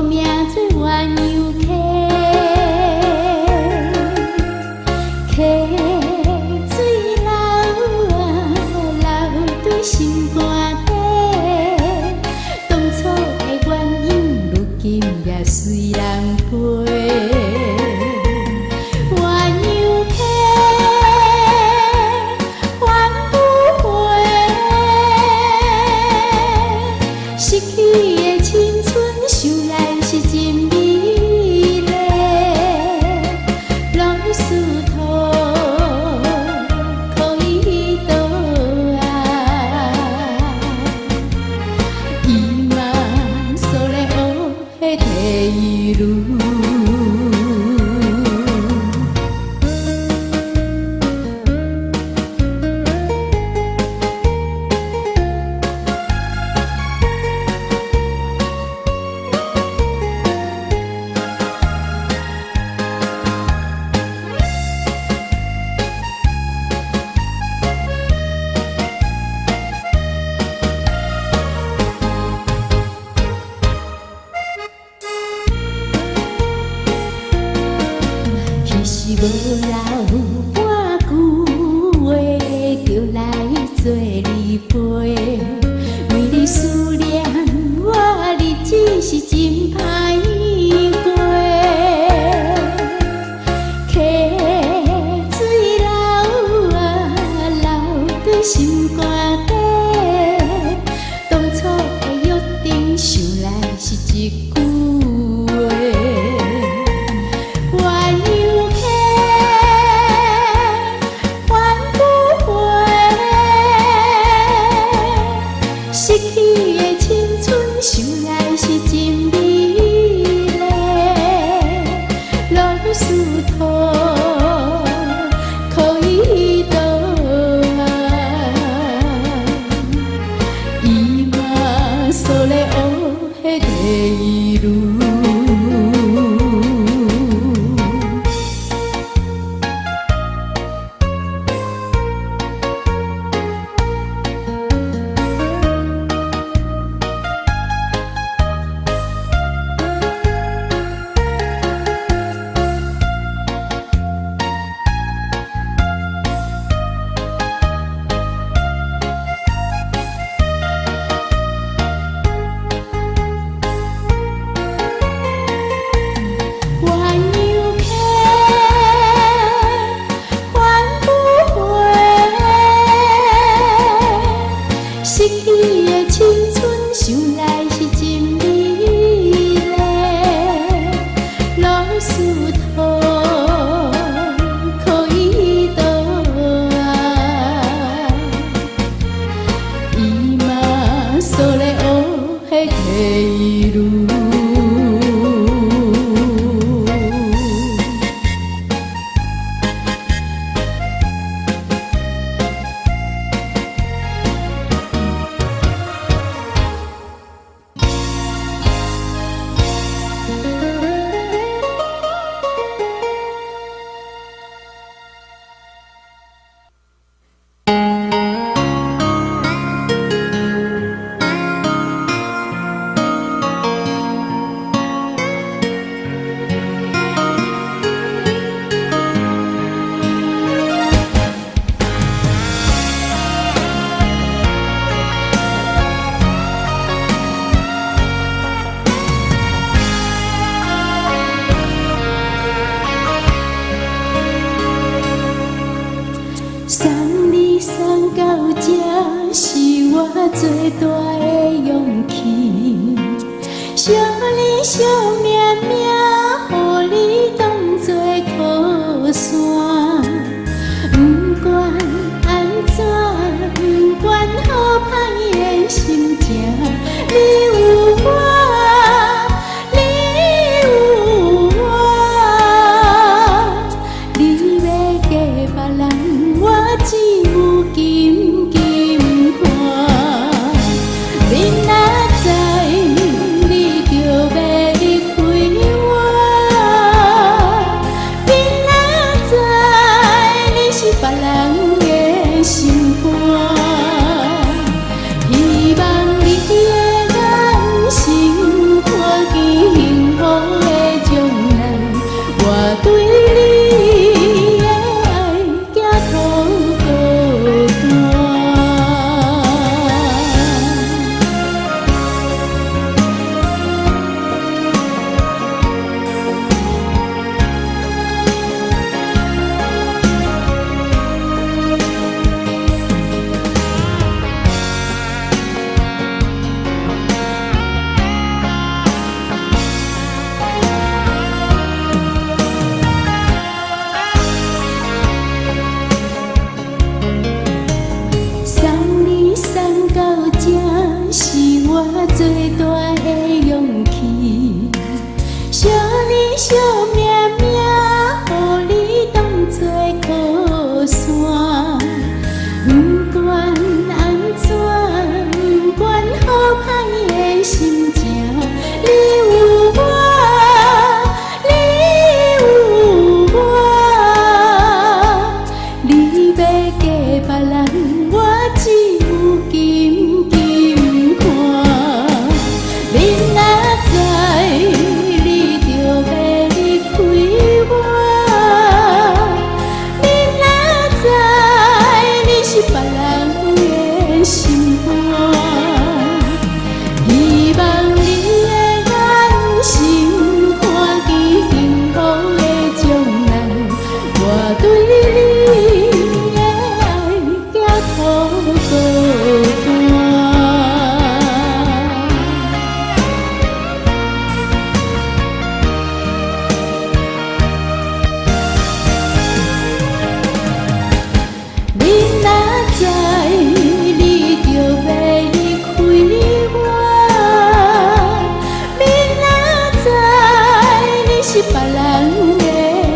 名做鸳鸯溪，溪水流啊流对心肝底，当初的原因，如今也随人陪。失去的青春，想来是真美丽。老师徒可以倒啊，伊嘛所咧学迄体路。是无留半句话，叫来做你陪。为你思念，我日子是真歹过。溪水流啊流对心肝底，当初的约定，想来是一句话。失去的青春，想来是真美丽。老师徒可以倒啊，伊嘛所咧学迄体路。失去的青春，想来是真美丽。老师徒可以倒啊，伊嘛所咧学迄体路。送你送到这，是我最大的勇气。惜你惜命命，予你当作靠山。不管安怎，不管好歹的心情，你有我。你若知，你就要离开。是别人的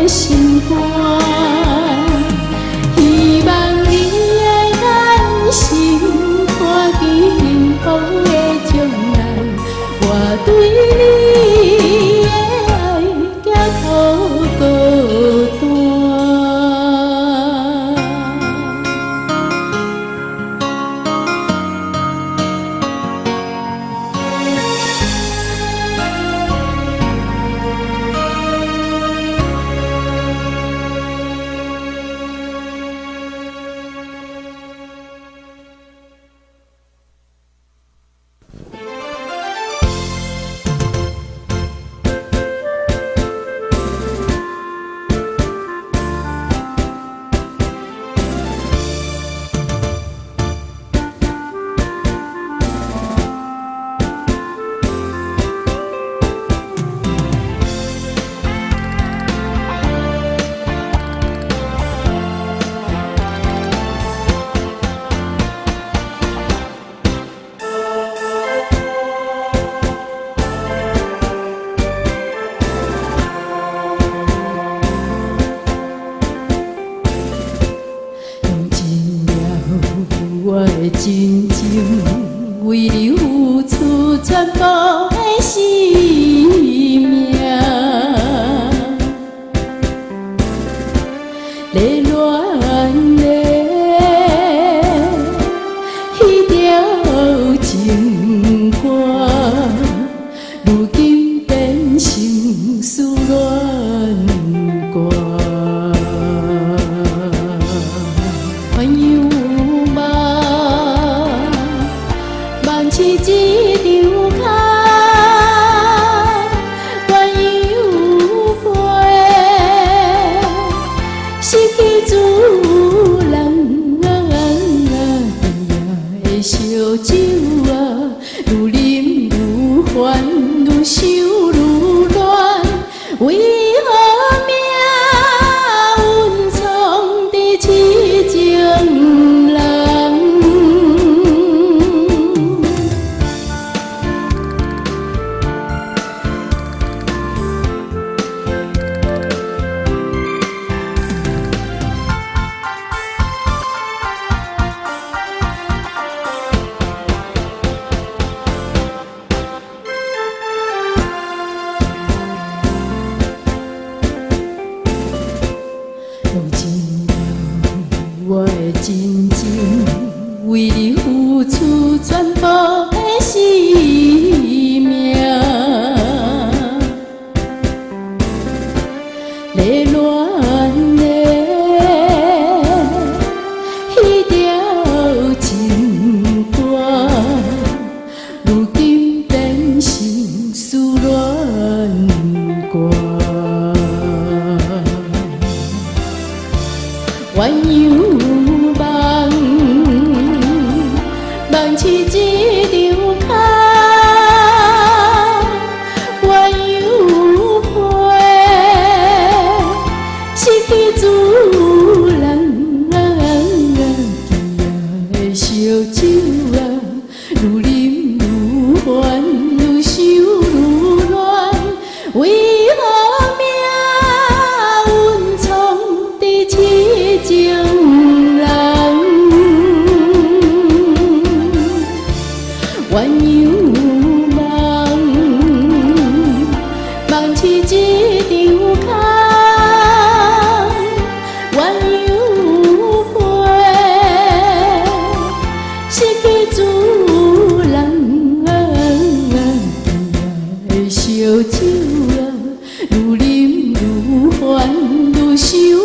心肝。希望你的眼神看见幸福的将来，我对你的爱行途孤单。我的真情，为你付出全部的生命。热恋的迄条情歌，如今变成思恋歌。鸳鸯是一张卡，鸳鸯飞，失去主人的烧酒啊，愈啉愈烦，愈想愈乱，为何命运藏在痴情人？我的真情，为你付出全部的生命。热恋的迄条情歌，如今变成思恋歌。鸳鸯梦是一张卡，鸳鸯飞，失去主人的烧酒啊，愈啉愈烦，愈想愈乱，为何命运藏在痴情人？鸳鸯梦是一张卡，鸳鸯飞，失去主人的烧酒啊，愈啉愈烦，愈想。